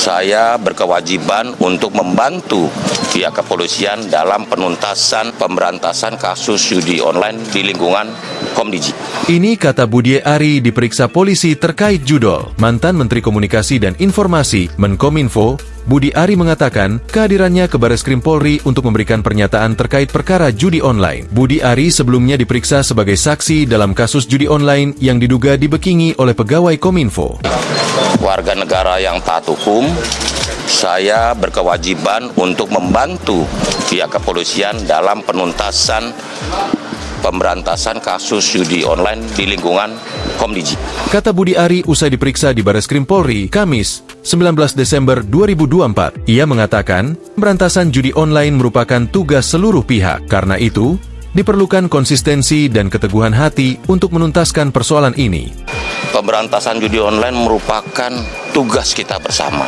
Saya berkewajiban untuk membantu pihak kepolisian dalam penuntasan pemberantasan kasus judi online di lingkungan Komdiji. Ini kata Budi Ari diperiksa polisi terkait judol. Mantan Menteri Komunikasi dan Informasi Menkominfo, Budi Ari mengatakan kehadirannya ke Bareskrim Polri untuk memberikan pernyataan terkait perkara judi online. Budi Ari sebelumnya diperiksa sebagai saksi dalam kasus judi online yang diduga dibekingi oleh pegawai Kominfo. Warga negara yang taat hukum, saya berkewajiban untuk membantu pihak kepolisian dalam penuntasan pemberantasan kasus judi online di lingkungan Komdiji. Kata Budi Ari usai diperiksa di Bareskrim Polri, Kamis, 19 Desember 2024. Ia mengatakan, pemberantasan judi online merupakan tugas seluruh pihak. Karena itu, diperlukan konsistensi dan keteguhan hati untuk menuntaskan persoalan ini. Pemberantasan judi online merupakan tugas kita bersama.